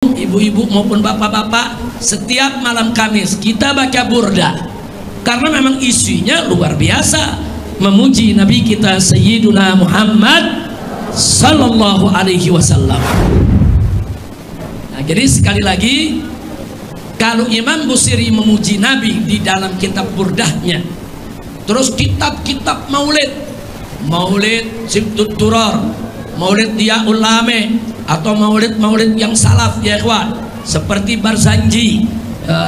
ibu-ibu maupun bapak-bapak, setiap malam Kamis kita baca burda karena memang isinya luar biasa, memuji Nabi kita Sayyiduna Muhammad Sallallahu Alaihi Wasallam. Nah, jadi sekali lagi, kalau Imam Busiri memuji Nabi di dalam kitab burdahnya, terus kitab-kitab maulid Sibtut Duror, maulid Dia Ulame, atau maulid yang salaf ya ikhwan, seperti Barzanji,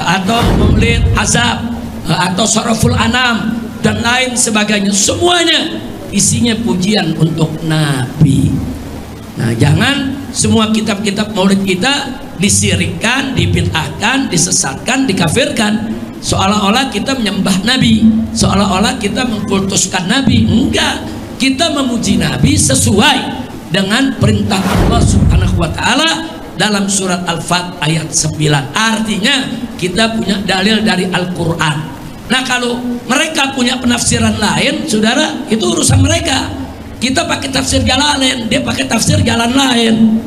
atau maulid Azab, atau Saraful Anam dan lain sebagainya, semuanya isinya pujian untuk Nabi. Nah, jangan semua kitab-kitab maulid kita disirikkan, dibid'ahkan, disesatkan, dikafirkan, seolah-olah kita menyembah Nabi, seolah-olah kita mengkultuskan Nabi. Enggak, kita memuji Nabi sesuai dengan perintah Allah Subhanahu wa Ta'ala dalam surat Al-Fat ayat 9. Artinya kita punya dalil dari Al-Quran. Nah, kalau mereka punya penafsiran lain, saudara, itu urusan mereka. Kita pakai tafsir Jalalain, dia pakai tafsir jalan lain.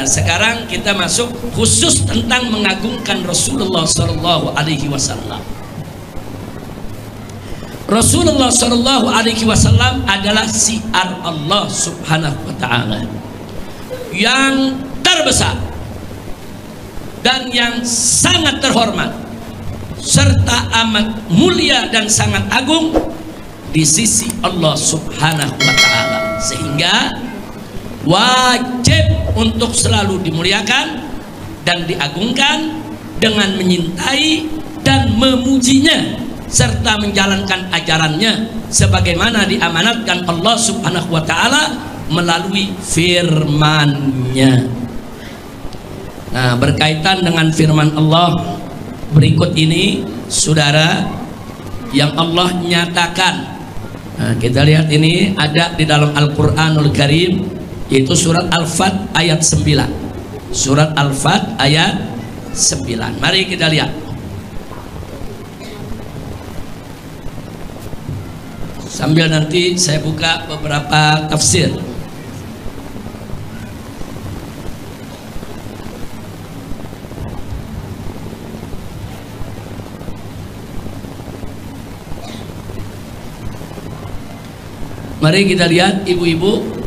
Sekarang kita masuk khusus tentang mengagungkan Rasulullah Sallallahu Alaihi Wasallam. Rasulullah Sallallahu Alaihi Wasallam adalah syiar Allah Subhanahu Wa Taala yang terbesar dan yang sangat terhormat serta amat mulia dan sangat agung di sisi Allah Subhanahu Wa Taala, sehingga wajib untuk selalu dimuliakan dan diagungkan dengan menyintai dan memujinya serta menjalankan ajarannya sebagaimana diamanatkan Allah Subhanahu wa Ta'ala melalui firman-Nya. Nah, berkaitan dengan firman Allah berikut ini, saudara, yang Allah nyatakan. Nah, kita lihat ini ada di dalam Al-Qur'anul Karim, yaitu surat Al-Fat ayat 9. Surat Al-Fat ayat 9. Mari kita lihat. Sambil nanti saya buka beberapa tafsir. Mari kita lihat, ibu-ibu.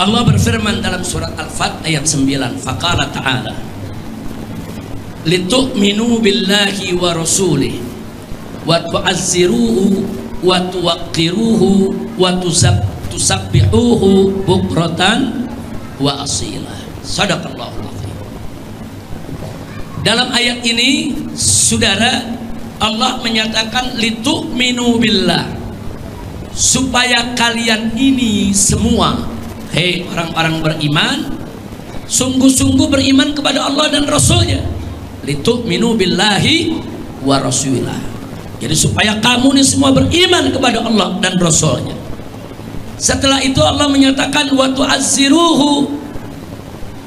Allah berfirman dalam surat Al-Fat ayat 9, faqala ta'ala litu'minu billahi wa rasulih wa tu'azziruhu wa tuwaqqiruhu wa tusabbihuhu bukratan wa asila. Shadaqallahul azim. Dalam ayat ini, saudara, Allah menyatakan litu'minu billah, supaya kalian ini semua, hei orang-orang beriman, sungguh-sungguh beriman kepada Allah dan Rasulnya. Litu'minu billahi wa rasulilah. Jadi supaya kamu ini semua beriman kepada Allah dan Rasulnya. Setelah itu Allah menyatakan wa tu'azziruhu,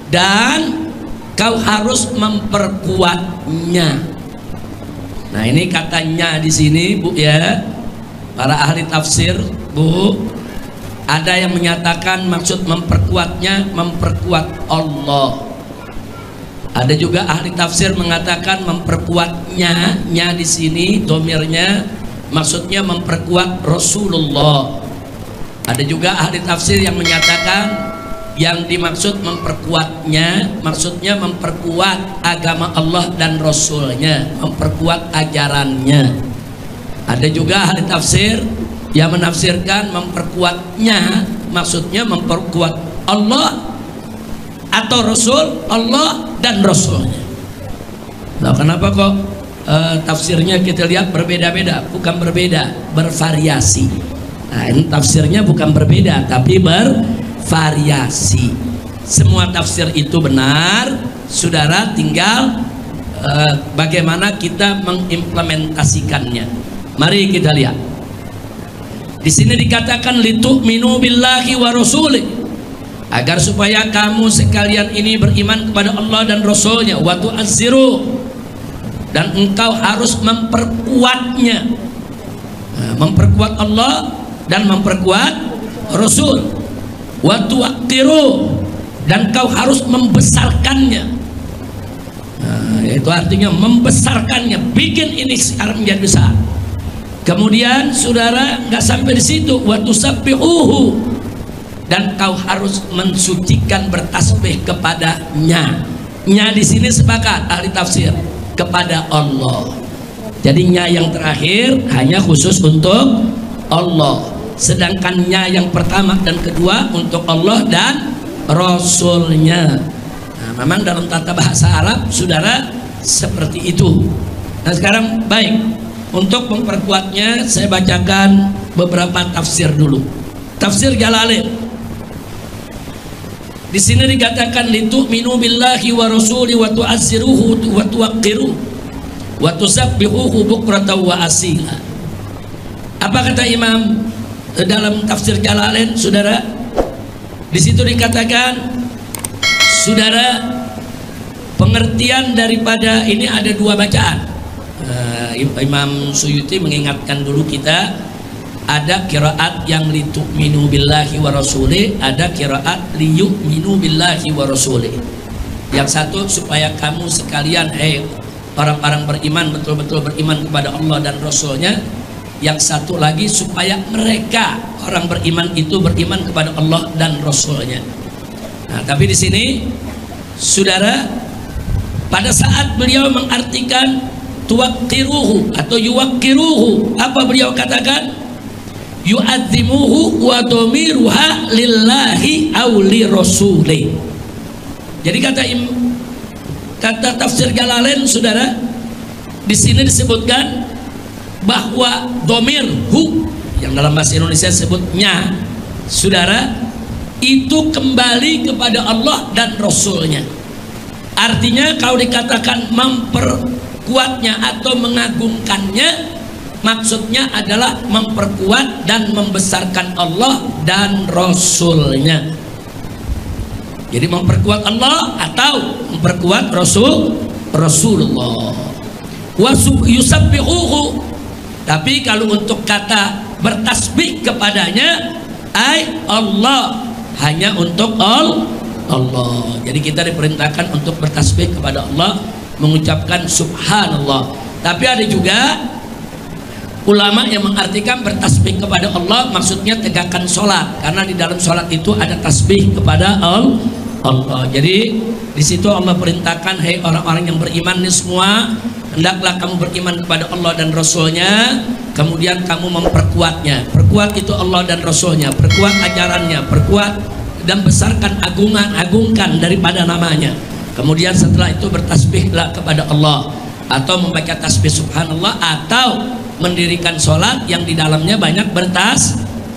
dan kau harus memperkuatnya. Nah, ini katanya di sini, Bu, ya, para ahli tafsir, Bu, ada yang menyatakan maksud memperkuatnya, memperkuat Allah. Ada juga ahli tafsir mengatakan memperkuatnya, nya di sini domirnya maksudnya memperkuat Rasulullah. Ada juga ahli tafsir yang menyatakan yang dimaksud memperkuatnya maksudnya memperkuat agama Allah dan Rasulnya, memperkuat ajarannya. Ada juga ahli tafsir yang menafsirkan memperkuatnya maksudnya memperkuat Allah atau Rasul, Allah dan Rasulnya. Nah, kenapa kok tafsirnya kita lihat berbeda-beda? Bukan berbeda, bervariasi. Nah, ini tafsirnya bukan berbeda tapi bervariasi. Semua tafsir itu benar, saudara, tinggal bagaimana kita mengimplementasikannya. Mari kita lihat. Di sini dikatakan litu'minu billahi wa rasulih, agar supaya kamu sekalian ini beriman kepada Allah dan Rasulnya, wa tu'azziru, dan engkau harus memperkuatnya. Memperkuat Allah dan memperkuat Rasul. Wa tuwaqqiru, dan kau harus membesarkannya. Itu artinya membesarkannya, bikin ini sekarang menjadi besar. Kemudian saudara nggak sampai di situ, wa tusabbihuhu, dan kau harus mensucikan, bertasbih kepadanya. Nya di sini sepakat ahli tafsir kepada Allah. Jadi nya yang terakhir hanya khusus untuk Allah, sedangkan nya yang pertama dan kedua untuk Allah dan Rasulnya. Nah, memang dalam tata bahasa Arab saudara seperti itu. Nah sekarang baik, untuk memperkuatnya saya bacakan beberapa tafsir dulu. Tafsir Jalalain. Di sini dikatakan litu'minu billahi wa rasuli wa tu'azziruhu wa tuwaqqiru wa tusabbihuhu bukratan wa asila. Apa kata Imam dalam tafsir Jalalain saudara? Di situ dikatakan saudara, pengertian daripada ini ada dua bacaan. Imam Suyuti mengingatkan dulu kita, ada qiraat yang litu'minu billahi wa rasulih, ada qiraat liyu'minu billahi wa rasulih. Yang satu supaya kamu sekalian orang-orang beriman betul-betul beriman kepada Allah dan Rasulnya. Yang satu lagi supaya mereka orang beriman itu beriman kepada Allah dan Rasulnya. Nah, tapi di sini saudara, pada saat beliau mengartikan tuwaqqiruhu atau yuwaqqiruhu, apa beliau katakan? Yu'azzimuhu wa dhamiruha lillahi aw li rasulih. Jadi kata tafsir Jalalain saudara, di sini disebutkan bahwa domir hu yang dalam bahasa Indonesia disebutnya saudara itu kembali kepada Allah dan Rasulnya. Artinya kalau dikatakan memperkuatnya atau mengagungkannya, maksudnya adalah memperkuat dan membesarkan Allah dan Rasulnya. Jadi memperkuat Allah atau memperkuat Rasulullah. Wa yusabbihuhu. Tapi kalau untuk kata bertasbih kepadanya, Allah, hanya untuk Allah. Jadi kita diperintahkan untuk bertasbih kepada Allah, mengucapkan subhanallah. Tapi ada juga ulama yang mengartikan bertasbih kepada Allah maksudnya tegakkan sholat, karena di dalam sholat itu ada tasbih kepada Allah. Jadi di situ Allah perintahkan, hai orang-orang yang beriman ini semua, hendaklah kamu beriman kepada Allah dan Rasulnya, kemudian kamu memperkuatnya. Perkuat itu Allah dan Rasulnya, perkuat ajarannya, perkuat dan besarkan, agungkan daripada namanya. Kemudian setelah itu bertasbihlah kepada Allah, atau membaca tasbih subhanallah, atau mendirikan sholat yang di dalamnya banyak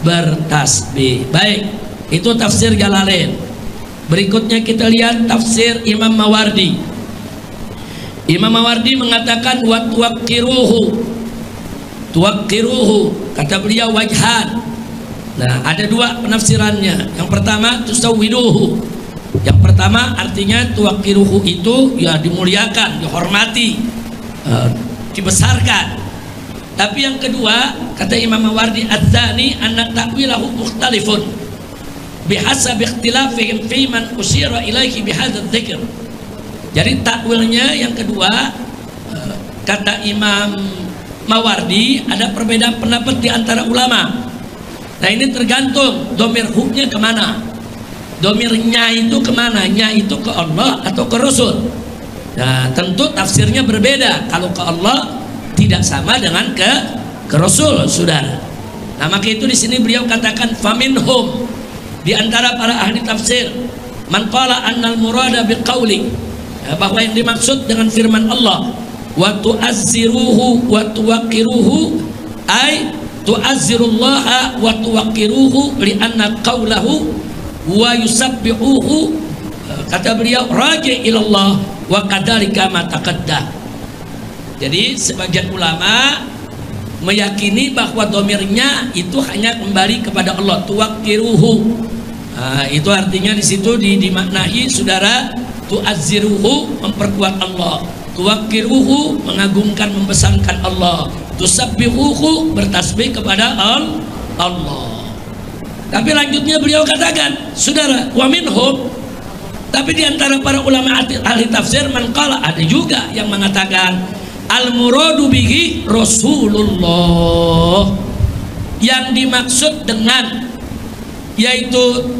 bertasbih. Baik, itu tafsir Jalalain. Berikutnya kita lihat tafsir Imam Mawardi. Imam Mawardi mengatakan wa tuwaqqiruhu, kata beliau wajhan. Nah, ada dua penafsirannya. Yang pertama tusawwiduhu. Yang pertama artinya tuwaqqiruhu itu ya dimuliakan, dihormati, dibesarkan. Tapi yang kedua kata Imam Mawardi adzani anna ta'wilahu mukhtalifun bihasab ikhtilafihim fi man usyira ilaihi bihadzal dzikr. Jadi takwilnya yang kedua, kata Imam Mawardi ada perbedaan pendapat di antara ulama. Nah ini tergantung domir huknya kemana, domirnya itu kemana, nya itu ke Allah atau ke Rasul. Nah tentu tafsirnya berbeda. Kalau ke Allah tidak sama dengan ke Rasul, saudara. Nah maka itu di sini beliau katakan faminhum, di antara para ahli tafsir, man qala annal murada biqauli, bahwa yang dimaksud dengan firman Allah wa tu'azziruhu wa tuwaqqiruhu ay tu'azzirullaha wa tuwaqqiruhu li'anna qawlahu wa yusabbihuhu, kata beliau raji' ilallah wa kadhalika ma taqaddah. Jadi sebagian ulama meyakini bahwa domirnya itu hanya kembali kepada Allah, tuwaqqiruhu. Nah, itu artinya di situ dimaknai saudara, tu'azziruhu memperkuat Allah, tuwaqqiruhu mengagungkan membesarkan Allah, tusabbihuhu bertasbih kepada Allah. Tapi lanjutnya beliau katakan, saudara, wa minhum, tapi diantara para ulama ahli tafsir man qala, ada juga yang mengatakan al muradu bihi Rasulullah, yang dimaksud dengan yaitu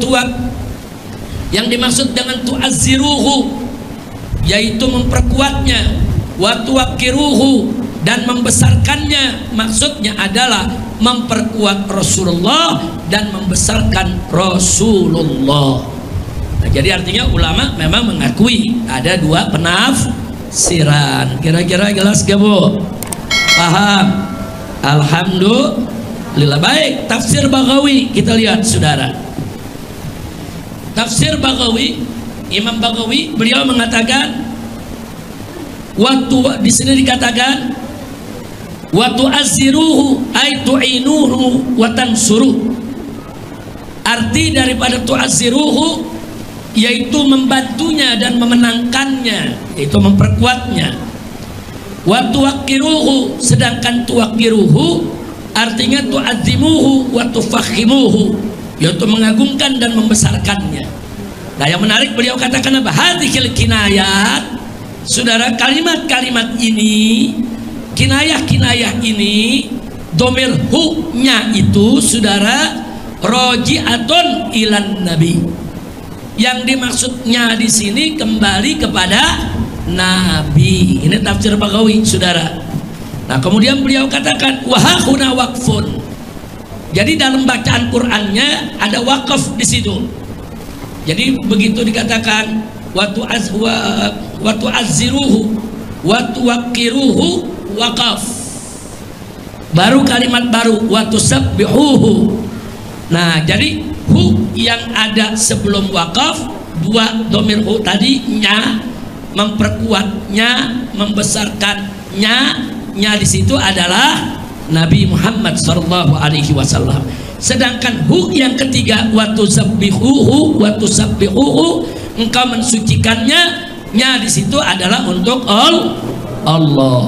yang dimaksud dengan tu'azziruhu yaitu memperkuatnya, wa tuwaqqiruhu dan membesarkannya, maksudnya adalah memperkuat Rasulullah dan membesarkan Rasulullah. Nah, jadi artinya ulama memang mengakui ada dua penafsiran. Kira-kira jelas gak Bu? Paham? Alhamdulillah. Baik, tafsir Baghawi kita lihat saudara. Tafsir Baghawi, Imam Baghawi beliau mengatakan di sini dikatakan wa tu'azziruhu ay tu'inuhu wa tansuruh. Arti daripada tu'azziruhu yaitu membantunya dan memenangkannya, yaitu memperkuatnya. Wa tuwaqqiruhu, sedangkan tuwaqqiruhu artinya tu'azzimuhu wa tufakhimuhu, yaitu mengagungkan dan membesarkannya. Nah, yang menarik beliau katakan apa? Hadhil kinayat, saudara, kalimat-kalimat ini, kinayah-kinayah ini, domir hu-nya itu saudara roji'atun ilan nabi. Yang dimaksudnya di sini kembali kepada Nabi. Ini tafsir Baghawi, saudara. Nah, kemudian beliau katakan wahakuna waqfun. Jadi dalam bacaan Qur'annya ada wakaf di situ. Jadi begitu dikatakan wa tu'azziruhu wa tuwaqqiruhu waqaf. Baru kalimat baru wa tusabbihuhu. Nah, jadi hu yang ada sebelum wakaf, dua domir hu tadi, nya, memperkuatnya, membesarkannya, nya di situ adalah Nabi Muhammad sallallahu alaihi wasallam. Sedangkan hu yang ketiga wa tusabbihuhu engkau mensucikannya, nya di situ adalah untuk Allah.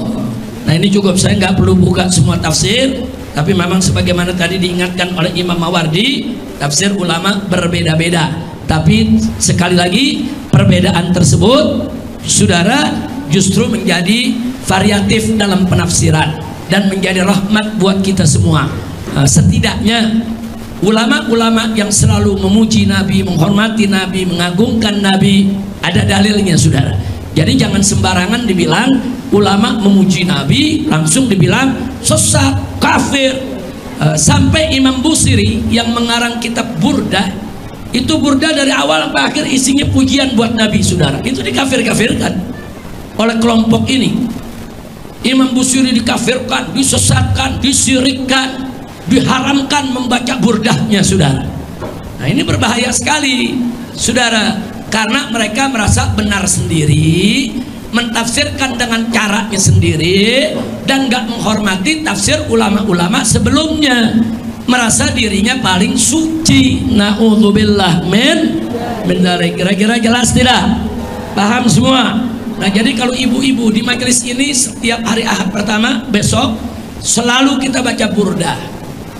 Nah, ini cukup, saya nggak perlu buka semua tafsir, tapi memang sebagaimana tadi diingatkan oleh Imam Mawardi, tafsir ulama berbeda-beda. Tapi sekali lagi perbedaan tersebut saudara justru menjadi variatif dalam penafsiran dan menjadi rahmat buat kita semua. Setidaknya ulama-ulama yang selalu memuji Nabi, menghormati Nabi, mengagungkan Nabi, ada dalilnya saudara. Jadi jangan sembarangan dibilang ulama memuji Nabi langsung dibilang sesat, kafir. Sampai Imam Busiri yang mengarang kitab Burdah, itu Burdah dari awal sampai akhir isinya pujian buat Nabi saudara. Itu dikafir-kafirkan oleh kelompok ini. Imam Busiri dikafirkan, disesatkan, disirikkan, diharamkan membaca burdahnya saudara. Nah, ini berbahaya sekali saudara, karena mereka merasa benar sendiri, mentafsirkan dengan caranya sendiri, dan gak menghormati tafsir ulama-ulama sebelumnya, merasa dirinya paling suci. Na'udzubillah min dzalik. Kira-kira jelas tidak? Paham semua? Nah, jadi kalau ibu-ibu di majelis ini setiap hari Ahad pertama besok selalu kita baca burdah.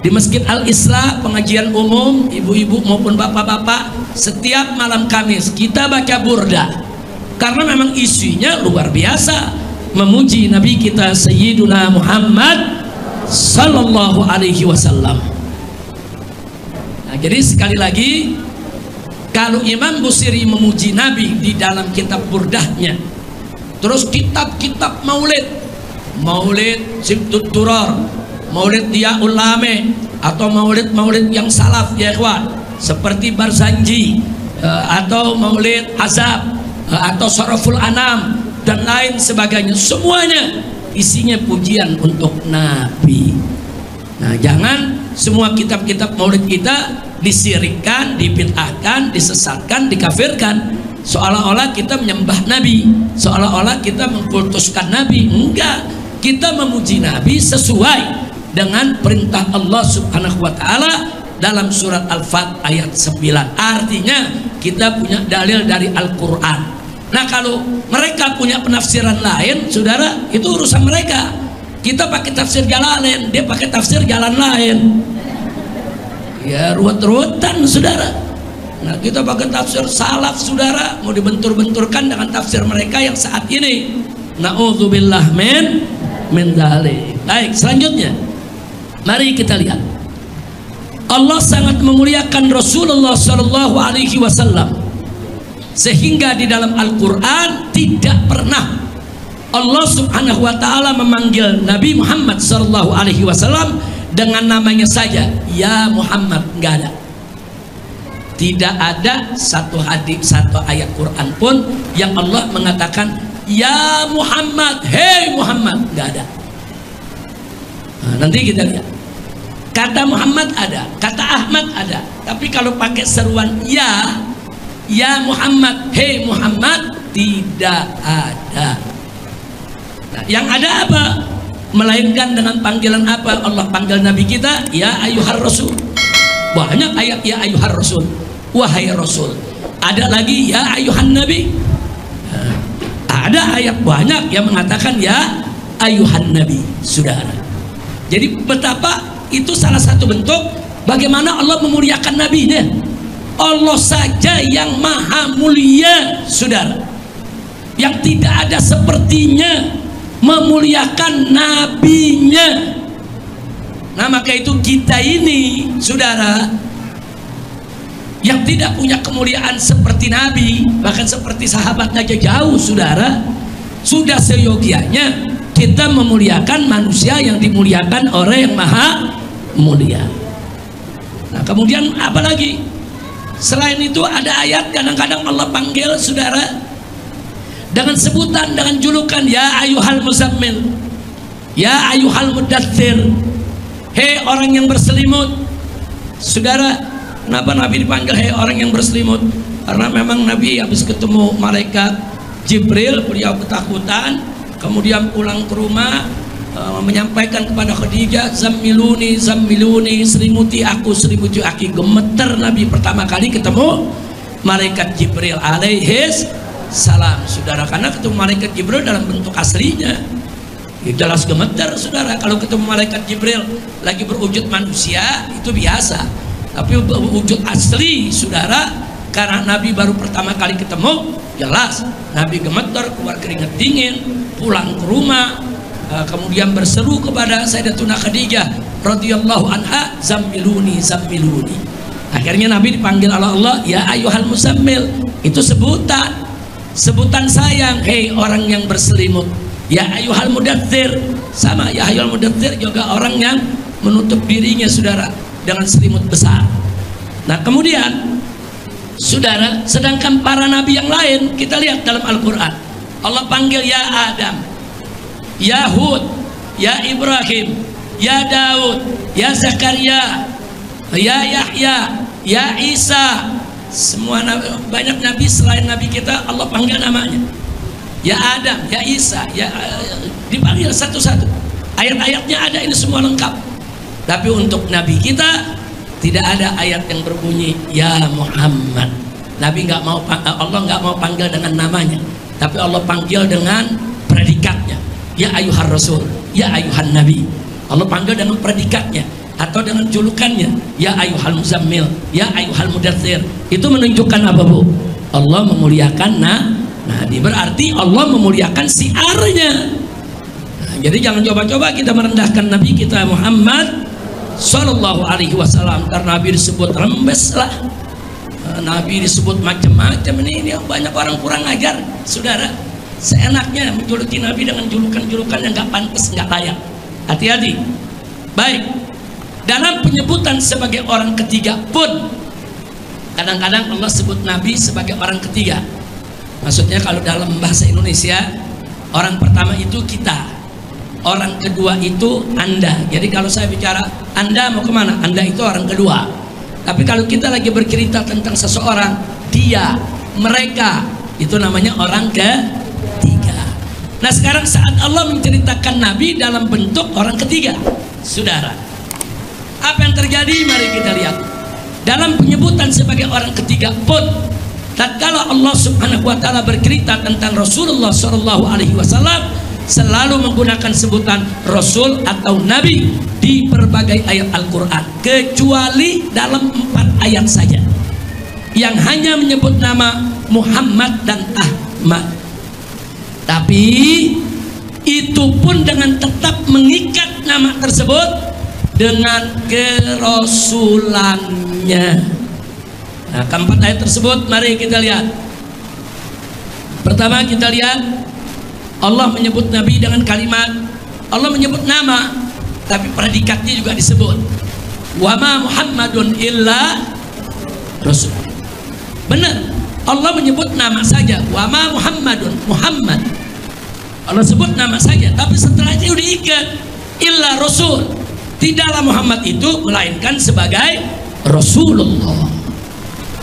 Di Masjid Al-Islah pengajian umum, ibu-ibu maupun bapak-bapak, setiap malam Kamis kita baca burdah. Karena memang isinya luar biasa, memuji Nabi kita Sayyiduna Muhammad sallallahu alaihi wasallam. Nah, jadi sekali lagi, kalau Imam Busiri memuji Nabi di dalam kitab burdahnya, terus kitab-kitab maulid Sibtut Turar, maulid Diyaul Lame, atau maulid yang salaf ya ikhwan, seperti Barzanji, atau maulid Azab, atau Saraful Anam dan lain sebagainya, semuanya isinya pujian untuk Nabi. Nah, jangan semua kitab-kitab maulid kita disirikkan, dibid'ahkan, disesatkan, dikafirkan, seolah-olah kita menyembah Nabi, seolah-olah kita mengkultuskan Nabi. Enggak, kita memuji Nabi sesuai dengan perintah Allah Subhanahu wa taala dalam surat Al-Fat ayat 9. Artinya kita punya dalil dari Al-Qur'an. Nah kalau mereka punya penafsiran lain, saudara, itu urusan mereka. Kita pakai tafsir Jalalain, dia pakai tafsir jalan lain. Ya ruwet-ruwetan, saudara. Nah kita pakai tafsir salaf, saudara, mau dibentur-benturkan dengan tafsir mereka yang saat ini. Na'udzubillah min dzalik. Baik, selanjutnya mari kita lihat. Allah sangat memuliakan Rasulullah sallallahu alaihi wasallam, sehingga di dalam Al-Quran tidak pernah Allah subhanahu wa ta'ala memanggil Nabi Muhammad sallallahu alaihi wasallam dengan namanya saja, ya Muhammad. Enggak ada. Tidak ada satu hadis, satu ayat Quran pun yang Allah mengatakan ya Muhammad, hei Muhammad. Enggak ada. Nah, nanti kita lihat. Kata Muhammad ada, kata Ahmad ada, tapi kalau pakai seruan ya Muhammad, hei Muhammad, tidak ada. Nah, yang ada apa? Melainkan dengan panggilan apa? Allah panggil Nabi kita, ya ayyuhar rasul. Banyak ayat ya ayyuhar rasul, wahai rasul. Ada lagi ya ayyuhan nabi. Nah, ada ayat banyak yang mengatakan ya ayyuhan nabi, saudara. Jadi betapa itu salah satu bentuk bagaimana Allah memuliakan nabinya. Allah saja yang maha mulia, saudara, yang tidak ada sepertinya memuliakan nabinya. Nah maka itu kita ini, saudara, yang tidak punya kemuliaan seperti Nabi, bahkan seperti sahabat aja jauh, saudara, sudah seyogianya kita memuliakan manusia yang dimuliakan oleh yang maha mulia. Nah kemudian apa lagi? Selain itu ada ayat kadang-kadang Allah panggil, saudara, dengan sebutan, dengan julukan ya ayyuhal muzammil, ya ayyuhal mudaththir, hei orang yang berselimut. Saudara, kenapa Nabi dipanggil hei orang yang berselimut? Karena memang Nabi habis ketemu malaikat Jibril, beliau ketakutan, kemudian pulang ke rumah, menyampaikan kepada Khadijah, zammiluni zammiluni, selimuti aku selimuti aku. Gemeter Nabi pertama kali ketemu malaikat Jibril alaihis salam, saudara, karena ketemu malaikat Jibril dalam bentuk aslinya ya jelas gemeter, saudara. Kalau ketemu malaikat Jibril lagi berwujud manusia itu biasa, tapi berwujud asli, saudara, karena Nabi baru pertama kali ketemu, jelas Nabi gemeter, keluar keringat dingin, pulang ke rumah, kemudian berseru kepada Sayyidatuna Khadijah radhiyallahu anha, zammiluni zammiluni. Akhirnya Nabi dipanggil oleh Allah ya ayyuhal muzammil. Itu sebutan sayang, hei orang yang berselimut. Ya ayyuhal mudaththir, sama ya ayyuhal mudaththir juga orang yang menutup dirinya, saudara, dengan selimut besar. Nah kemudian, saudara, sedangkan para nabi yang lain kita lihat dalam Al-Quran, Allah panggil ya Adam, ya Hud, ya Ibrahim, ya Daud, ya Zakaria, ya Yahya, ya Isa. Semua nabi, banyak nabi selain nabi kita Allah panggil namanya. Ya Adam, ya Isa, ya dipanggil satu-satu. Ayat-ayatnya ada, ini semua lengkap. Tapi untuk nabi kita tidak ada ayat yang berbunyi ya Muhammad. Nabi nggak mau, Allah nggak mau panggil dengan namanya, tapi Allah panggil dengan predikatnya. Ya ayyuhar rasul, ya ayyuhan nabi. Allah panggil dengan predikatnya atau dengan julukannya, ya ayyuhal muzammil, ya ayyuhal mudaththir. Itu menunjukkan apa, Bu? Allah memuliakan nabi, berarti Allah memuliakan siarnya. Nah, jadi jangan coba-coba kita merendahkan nabi kita Muhammad sallallahu alaihi wasallam, karena nabi disebut rembes lah, nabi disebut macam-macam. Ini banyak orang kurang ajar, saudara, seenaknya menjuluki nabi dengan julukan-julukan yang nggak pantas, nggak layak. Hati-hati. Baik, dalam penyebutan sebagai orang ketiga pun kadang-kadang Allah sebut nabi sebagai orang ketiga. Maksudnya kalau dalam bahasa Indonesia, orang pertama itu kita, orang kedua itu Anda. Jadi kalau saya bicara Anda mau kemana, Anda itu orang kedua. Tapi kalau kita lagi bercerita tentang seseorang, dia, mereka, itu namanya orang ketiga. Nah sekarang saat Allah menceritakan Nabi dalam bentuk orang ketiga, saudara, apa yang terjadi? Mari kita lihat. Dalam penyebutan sebagai orang ketiga pun tatkala Allah Subhanahu wa taala bercerita tentang Rasulullah sallallahu alaihi wasallam selalu menggunakan sebutan Rasul atau Nabi di berbagai ayat Al-Quran, kecuali dalam 4 ayat saja yang hanya menyebut nama Muhammad dan Ahmad. Tapi itu pun dengan tetap mengikat nama tersebut dengan kerasulannya. Nah, keempat ayat tersebut mari kita lihat. Pertama kita lihat Allah menyebut Nabi dengan kalimat, Allah menyebut nama, tapi predikatnya juga disebut. Wa ma Muhammadun illa Rasul. Benar, Allah menyebut nama saja. Wa ma Muhammadun, Muhammad. Allah sebut nama saja, tapi setelah itu diikat illa Rasul. Tidaklah Muhammad itu melainkan sebagai Rasulullah.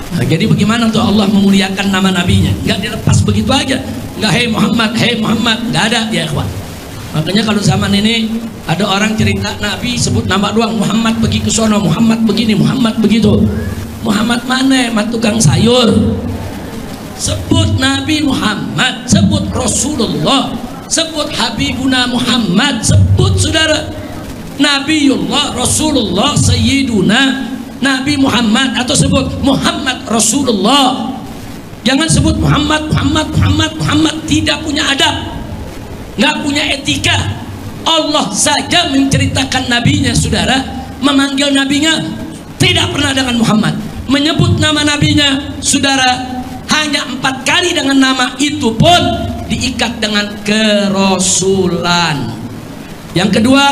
Nah, jadi bagaimana tuh Allah memuliakan nama nabinya? Enggak dilepas begitu aja. Enggak hey Muhammad, enggak ada ya ikhwan. Makanya kalau zaman ini ada orang cerita Nabi sebut nama doang, Muhammad pergi ke sono, Muhammad begini, Muhammad begitu. Muhammad mana? Mat tukang sayur. Sebut Nabi Muhammad, sebut Rasulullah, sebut Habibuna Muhammad, sebut saudara Nabiullah, Rasulullah, Sayyiduna Nabi Muhammad, atau sebut Muhammad Rasulullah. Jangan sebut Muhammad. Tidak punya adab, nggak punya etika. Allah saja menceritakan nabinya saudara, memanggil nabinya tidak pernah dengan Muhammad, menyebut nama nabinya saudara hanya 4 kali dengan nama itu pun diikat dengan kerasulan. Yang kedua,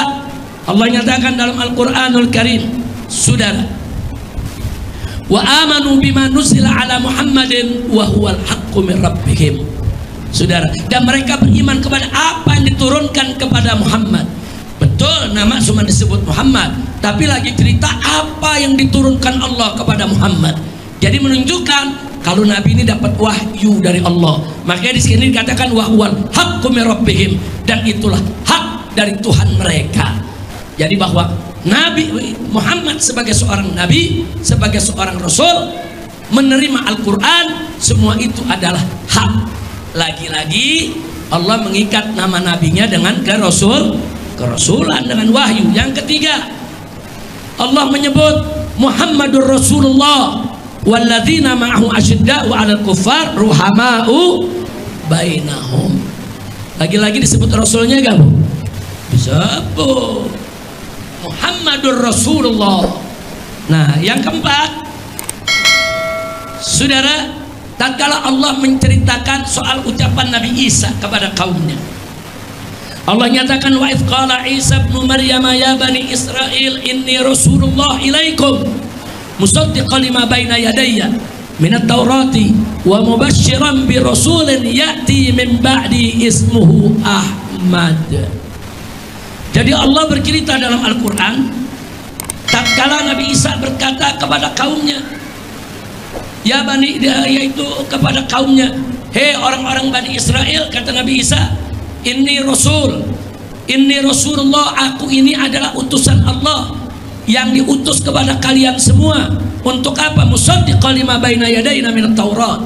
Allah nyatakan dalam Al-Quranul Karim saudara, wa amanu bima nuzila ala Muhammadin wa huwal haqqu min rabbihim. Saudara, dan mereka beriman kepada apa yang diturunkan kepada Muhammad. Betul, nama cuma disebut Muhammad, tapi lagi cerita apa yang diturunkan Allah kepada Muhammad. Jadi menunjukkan kalau Nabi ini dapat wahyu dari Allah. Makanya di sini dikatakan wa huwal haqqu min rabbihim, dan itulah hak dari Tuhan mereka. Jadi bahwa Nabi Muhammad sebagai seorang nabi, sebagai seorang rasul, menerima Al-Quran, semua itu adalah hak. Lagi-lagi Allah mengikat nama nabinya dengan kerasulan, dengan wahyu. Yang ketiga, Allah menyebut Muhammadur Rasulullah walladzina ma'ahu asyidda'u 'alal kuffar ruhama'u bainahum. Lagi-lagi disebut rasulnya gak Bu? Disebut Muhammadur Rasulullah. Nah, yang keempat, saudara, tatkala Allah menceritakan soal ucapan Nabi Isa kepada kaumnya, Allah nyatakan wa idz qala Isa ibnu Maryam ya bani Israil inni Rasulullah ilaikum musaddiqan lima baina yadayya minat Taurati wa mubasysyiran bi rasulin ya'ti min ba'di ismuhu Ahmad. Jadi Allah bercerita dalam Al-Quran tatkala Nabi Isa berkata kepada kaumnya, ya Bani, yaitu kepada kaumnya, hei orang-orang Bani Israel, kata Nabi Isa, ini Rasulullah, aku ini adalah utusan Allah yang diutus kepada kalian semua. Untuk apa? Musaddiqan lima baina yadayna minat Taurat,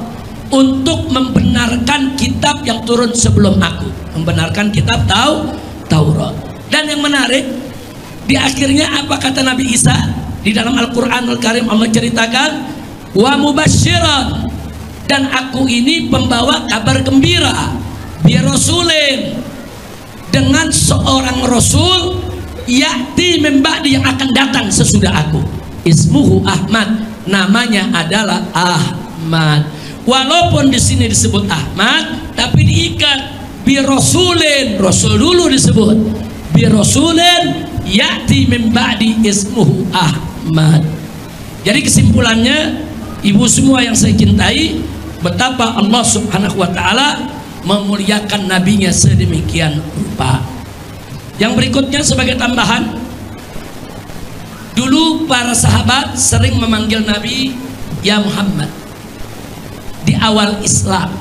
untuk membenarkan kitab yang turun sebelum aku, membenarkan kitab Taurat. Dan yang menarik, di akhirnya apa kata Nabi Isa di dalam Al-Quranul Karim? Allah ceritakan wa mubasysyiran, dan aku ini pembawa kabar gembira, bi rasulin, dengan seorang rasul, ya'ti min ba'di, yang akan datang sesudah aku, ismuhu Ahmad, namanya adalah Ahmad. Walaupun di sini disebut Ahmad, tapi diikat bi rasulin, rasul dulu disebut, bi rasulin ya'ti min ba'di ismuhu Ahmad. Jadi kesimpulannya, ibu semua yang saya cintai, betapa Allah Subhanahu wa ta'ala memuliakan nabinya sedemikian rupa. Yang berikutnya sebagai tambahan, dulu para sahabat sering memanggil Nabi ya Muhammad di awal Islam,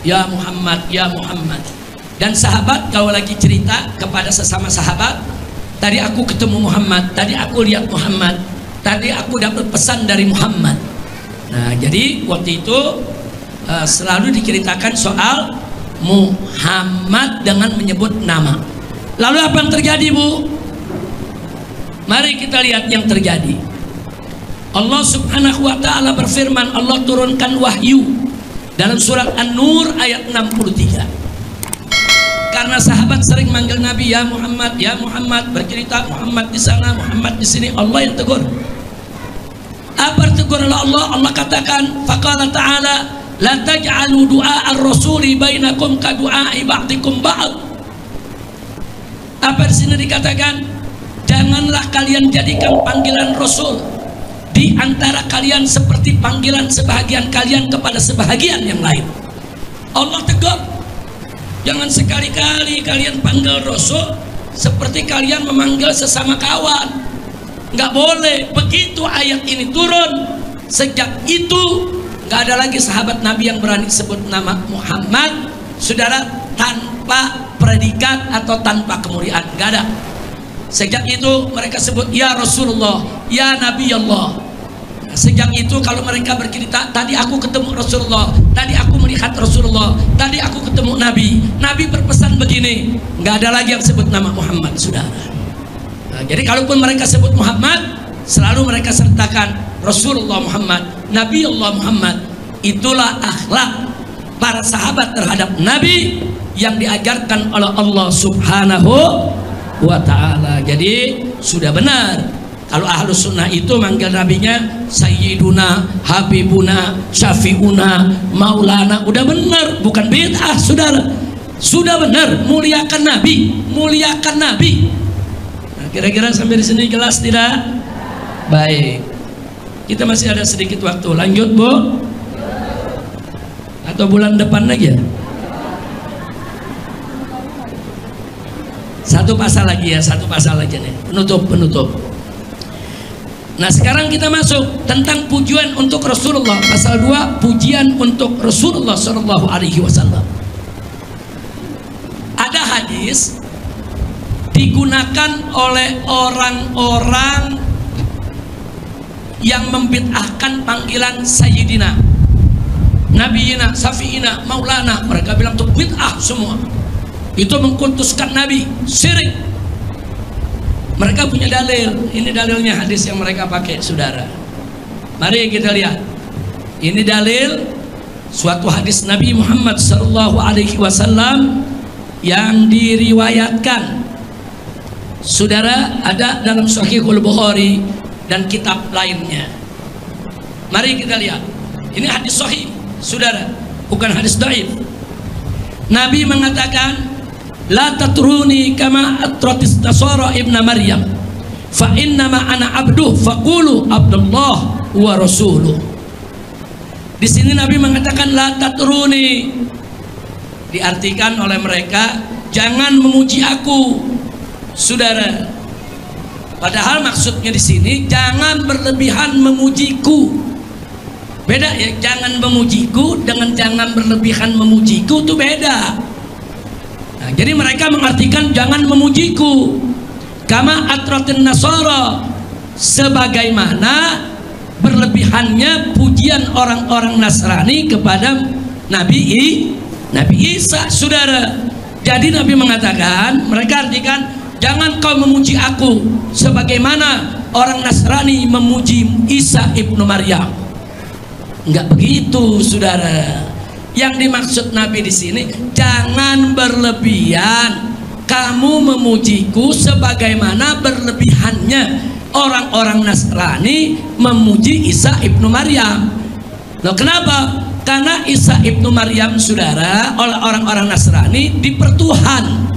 ya Muhammad, ya Muhammad. Dan sahabat kalau lagi cerita kepada sesama sahabat, tadi aku ketemu Muhammad, tadi aku lihat Muhammad, tadi aku dapat pesan dari Muhammad. Nah, jadi waktu itu selalu diceritakan soal Muhammad dengan menyebut nama. Lalu apa yang terjadi, Bu? Mari kita lihat yang terjadi. Allah Subhanahu wa ta'ala berfirman, Allah turunkan wahyu dalam surat An-Nur ayat 63. Karena sahabat sering manggil Nabi ya Muhammad, bercerita Muhammad di sana, Muhammad di sini, Allah yang tegur. Apa tegur Allah? Allah katakan, faqala ta'ala la taj'alu du'a ar-rasuli bainakum ka du'a'i ba'dikum ba'd. Apa di sini dikatakan? Janganlah kalian jadikan panggilan Rasul di antara kalian seperti panggilan sebahagian kalian kepada sebahagian yang lain. Allah tegur, jangan sekali-kali kalian panggil Rasul seperti kalian memanggil sesama kawan. Nggak boleh. Begitu ayat ini turun, sejak itu nggak ada lagi sahabat Nabi yang berani sebut nama Muhammad, saudara, tanpa predikat atau tanpa kemuliaan. Nggak ada. Sejak itu mereka sebut ya Rasulullah, ya Nabi Allah. Sejak itu kalau mereka bercerita, tadi aku ketemu Rasulullah, tadi aku melihat Rasulullah, tadi aku ketemu Nabi, Nabi berpesan begini, nggak ada lagi yang sebut nama Muhammad, saudara. Nah, jadi kalaupun mereka sebut Muhammad, selalu mereka sertakan Rasulullah Muhammad, Nabi Allah Muhammad. Itulah akhlak para sahabat terhadap Nabi yang diajarkan oleh Allah Subhanahu wa ta'ala. Jadi sudah benar kalau Ahlus Sunnah itu manggil nabinya Sayyiduna, Habibuna, Syafi'una, Maulana. Udah benar, bukan bid'ah, saudara. Sudah benar, muliakan Nabi, muliakan Nabi. Nah, kira-kira sampai di sini jelas tidak? Baik, kita masih ada sedikit waktu. Lanjut, Bu? Atau bulan depan lagi ya? Satu pasal lagi ya, satu pasal aja nih, penutup. Nah, sekarang kita masuk tentang pujian untuk Rasulullah. Pasal 2, pujian untuk Rasulullah Shallallahu Alaihi Wasallam. Ada hadis digunakan oleh orang-orang yang membid'ahkan panggilan Sayyidina, Nabiyina, Safi'ina, Maulana. Mereka bilang itu bid'ah semua. Itu mengkultuskan Nabi, syirik. Mereka punya dalil. Ini dalilnya hadis yang mereka pakai, saudara. Mari kita lihat. Ini dalil suatu hadis Nabi Muhammad sallallahu alaihi wasallam yang diriwayatkan, saudara, ada dalam Sahihul Bukhari dan kitab lainnya. Mari kita lihat. Ini hadis sahih, saudara, bukan hadis dhaif. Nabi mengatakan, la tatruni kama atratis nasara ibna Maryam fa innama ana abduh faqulu abdullah wa rasuluh. Di sini Nabi mengatakan la tatruni, diartikan oleh mereka jangan memuji aku, saudara. Padahal maksudnya di sini jangan berlebihan memujiku. Beda ya, jangan memujiku dengan jangan berlebihan memujiku itu beda. Nah, jadi mereka mengartikan jangan memujiku kama atratin nasara, sebagaimana berlebihannya pujian orang-orang Nasrani kepada Nabi Isa, saudara. Jadi Nabi mengatakan, mereka artikan jangan kau memuji aku sebagaimana orang Nasrani memuji Isa ibnu Maryam. Enggak begitu, saudara. Yang dimaksud Nabi di sini, jangan berlebihan kamu memujiku sebagaimana berlebihannya orang-orang Nasrani memuji Isa ibnu Maryam. Loh, kenapa? Karena Isa ibnu Maryam, saudara, oleh orang-orang Nasrani dipertuhan.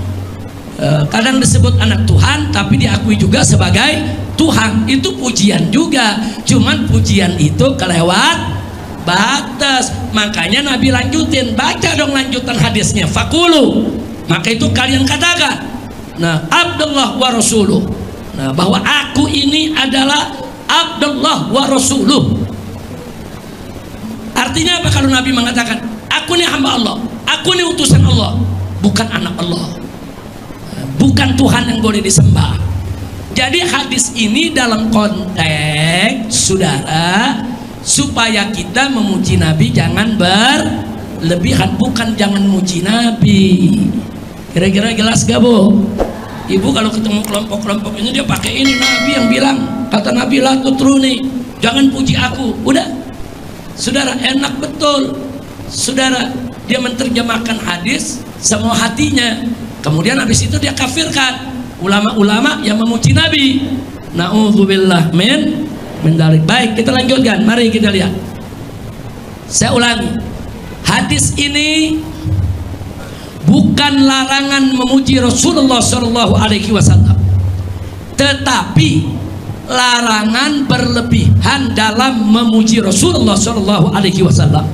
Kadang disebut anak Tuhan, tapi diakui juga sebagai Tuhan. Itu pujian juga, cuman pujian itu kelewat batas. Makanya Nabi lanjutin, baca dong lanjutan hadisnya, fakulu, maka itu kalian katakan, nah, Abdullah wa rasuluh, nah, bahwa aku ini adalah Abdullah wa rasuluh. Artinya apa kalau Nabi mengatakan aku ini hamba Allah, aku ini utusan Allah, bukan anak Allah, bukan Tuhan yang boleh disembah. Jadi hadis ini dalam konteks, saudara, supaya kita memuji Nabi jangan berlebihan, bukan jangan muji Nabi. Kira-kira jelas gak Bu? Ibu kalau ketemu kelompok-kelompok ini dia pakai ini, Nabi yang bilang, kata Nabi la tutruni, jangan puji aku. Udah, saudara, enak betul. Saudara, dia menerjemahkan hadis semua hatinya, kemudian habis itu dia kafirkan ulama-ulama yang memuji Nabi. Na'udzubillah min dzalik. Baik, kita lanjutkan. Mari kita lihat. Saya ulangi. Hadis ini bukan larangan memuji Rasulullah Shallallahu Alaihi Wasallam, tetapi larangan berlebihan dalam memuji Rasulullah Shallallahu Alaihi Wasallam.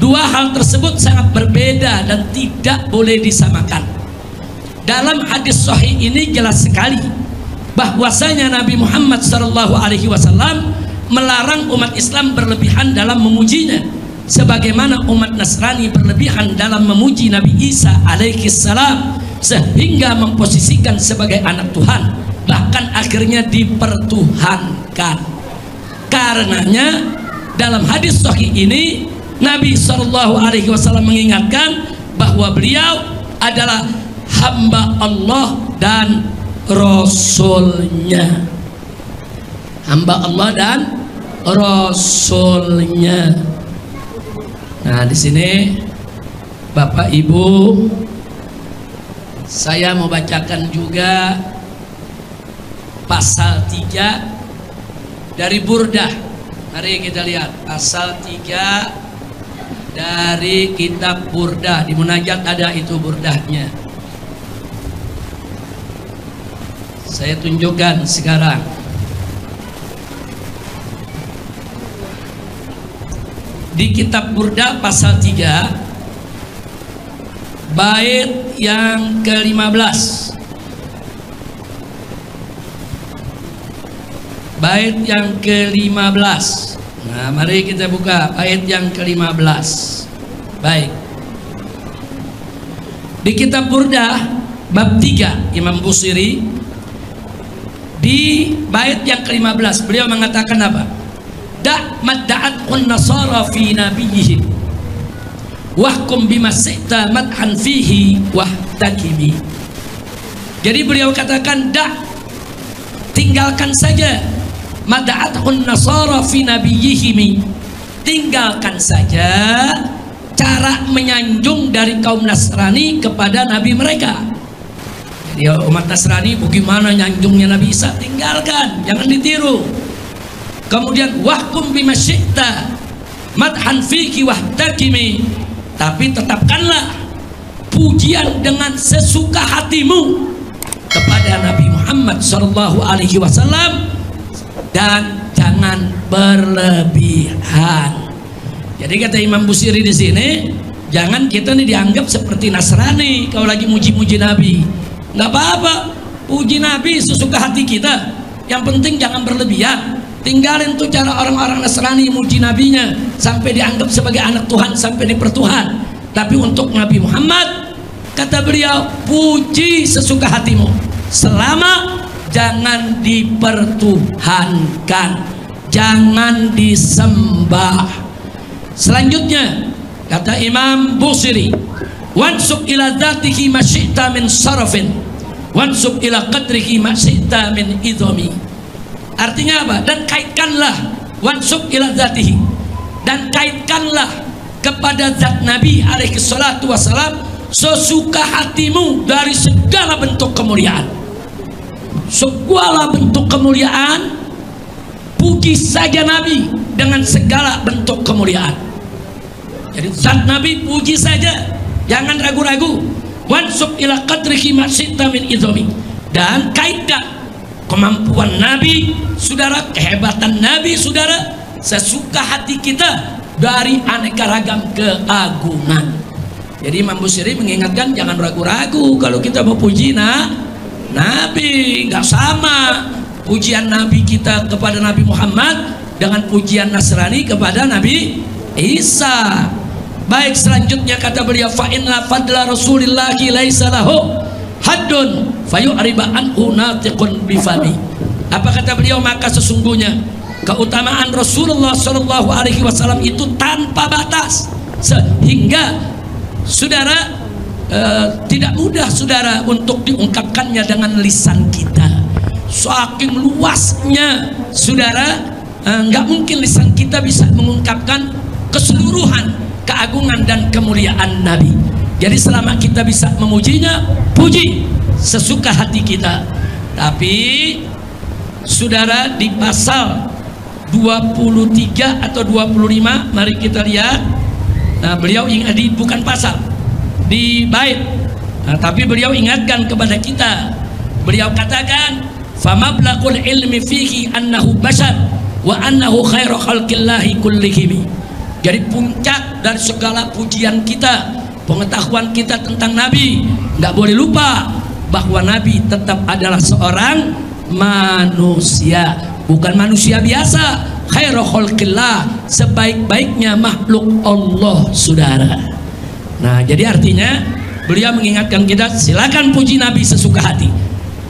Dua hal tersebut sangat berbeda dan tidak boleh disamakan. Dalam hadis sahih ini jelas sekali bahwasanya Nabi Muhammad Shallallahu Alaihi Wasallam melarang umat Islam berlebihan dalam memujinya, sebagaimana umat Nasrani berlebihan dalam memuji Nabi Isa alaihi salam sehingga memposisikan sebagai anak Tuhan, bahkan akhirnya dipertuhankan. Karenanya dalam hadis sahih ini Nabi Shallallahu Alaihi Wasallam mengingatkan bahwa beliau adalah hamba Allah dan Rasulnya, hamba Allah dan Rasulnya. Nah, di sini Bapak Ibu, saya mau bacakan juga pasal 3 dari Burdah. Mari kita lihat pasal 3 dari kitab Burdah. Di Munajat ada itu Burdahnya. Saya tunjukkan sekarang. Di kitab Burdah pasal 3 bait yang ke-15. Bait yang ke-15. Nah, mari kita buka bait yang ke-15. Baik. Di kitab Burdah bab 3 Imam Busiri, di bait yang ke-15 beliau mengatakan apa? Da' madda'atun nasara fi nabiyihim wahkum bima syi'ta madhan fihi wahtakimi. Jadi beliau katakan, da', tinggalkan saja, madda'atun nasara fi nabiyihim, tinggalkan saja cara menyanjung dari kaum Nasrani kepada nabi mereka. Ya, umat Nasrani bagaimana nyanjungnya Nabi Isa, tinggalkan, jangan ditiru. Kemudian wahkum bima syi'ta madhan fihi wahtakimi, tapi tetapkanlah pujian dengan sesuka hatimu kepada Nabi Muhammad sallallahu alaihi wasallam dan jangan berlebihan. Jadi kata Imam Busiri di sini, jangan kita nih dianggap seperti Nasrani kalau lagi muji-muji Nabi. Nggak apa-apa, puji Nabi sesuka hati kita, yang penting jangan berlebihan. Tinggalin tuh cara orang-orang Nasrani muji nabinya sampai dianggap sebagai anak Tuhan, sampai dipertuhan. Tapi untuk Nabi Muhammad, kata beliau, puji sesuka hatimu selama jangan dipertuhankan, jangan disembah. Selanjutnya kata Imam Busiri, wansub ila dzatihi masyi'ta min sarafin wansub ila qadrihi masyi'ta min idhami. Artinya apa? Dan kaitkanlah, wansub ila dzatihi, dan kaitkanlah kepada zat Nabi alaihi salatu wassalam sesuka hatimu dari segala bentuk kemuliaan. Segala bentuk kemuliaan, puji saja Nabi dengan segala bentuk kemuliaan. Jadi zat Nabi puji saja, jangan ragu-ragu. Wansub ila qadrihi masyi'ta min idhami, dan kaitkan kemampuan Nabi, saudara, kehebatan Nabi, saudara, sesuka hati kita dari aneka ragam keagungan. Jadi Imam Busiri mengingatkan jangan ragu-ragu kalau kita mau puji Nabi. Nggak sama pujian Nabi kita kepada Nabi Muhammad dengan pujian Nasrani kepada Nabi Isa. Baik, selanjutnya kata beliau, fa inna fadla rasulillahi laisa lahu haddun fayu'riba anhu natiqun bifami. Apa kata beliau? Maka sesungguhnya keutamaan Rasulullah Shallallahu Alaihi Wasallam itu tanpa batas, sehingga saudara tidak mudah saudara untuk diungkapkannya dengan lisan kita. Saking luasnya saudara, nggak mungkin lisan kita bisa mengungkapkan keseluruhan keagungan dan kemuliaan Nabi. Jadi selama kita bisa memujinya, puji sesuka hati kita. Tapi saudara, di pasal 23 atau 25, mari kita lihat. Nah, beliau ingat, bukan pasal, di bait. Nah, tapi beliau ingatkan kepada kita. Beliau katakan, "Famablaqul ilmi fihi annahu bashar wa annahu khairu khalqillahi kullihim." Jadi puncak dari segala pujian kita, pengetahuan kita tentang Nabi, nggak boleh lupa bahwa Nabi tetap adalah seorang manusia, bukan manusia biasa. Khairu khalqillah, sebaik-baiknya makhluk Allah, saudara. Nah, jadi artinya beliau mengingatkan kita, silakan puji Nabi sesuka hati,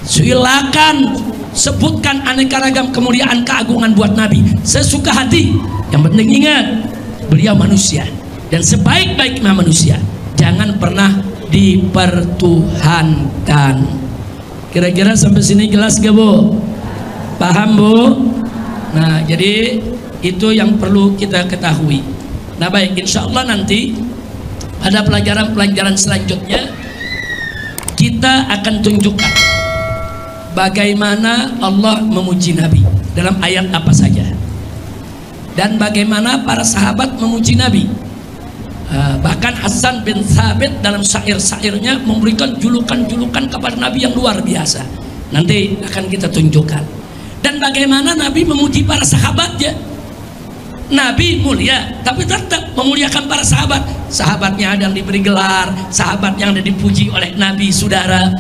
silakan sebutkan aneka ragam kemuliaan keagungan buat Nabi sesuka hati. Yang penting ingat, beliau manusia, dan sebaik-baiknya manusia jangan pernah dipertuhankan. Kira-kira sampai sini jelas gak, Bu? Paham, Bu? Nah, jadi itu yang perlu kita ketahui. Nah, baik, insya Allah nanti pada pelajaran-pelajaran selanjutnya kita akan tunjukkan bagaimana Allah memuji Nabi dalam ayat apa saja, dan bagaimana para sahabat memuji Nabi. Bahkan Hasan bin Thabit dalam syair-syairnya memberikan julukan-julukan kepada Nabi yang luar biasa. Nanti akan kita tunjukkan. Dan bagaimana Nabi memuji para sahabatnya. Nabi mulia, tapi tetap memuliakan para sahabat. Sahabatnya ada yang diberi gelar, sahabat yang ada dipuji oleh Nabi, saudara.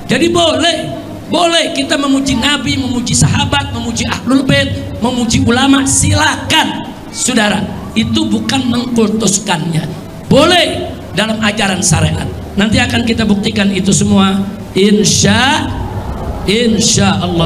Jadi boleh kita memuji Nabi, memuji sahabat, memuji ahlul bait, memuji ulama, silakan, saudara. Itu bukan mengkultuskannya, boleh dalam ajaran syariat. Nanti akan kita buktikan itu semua, insya Allah.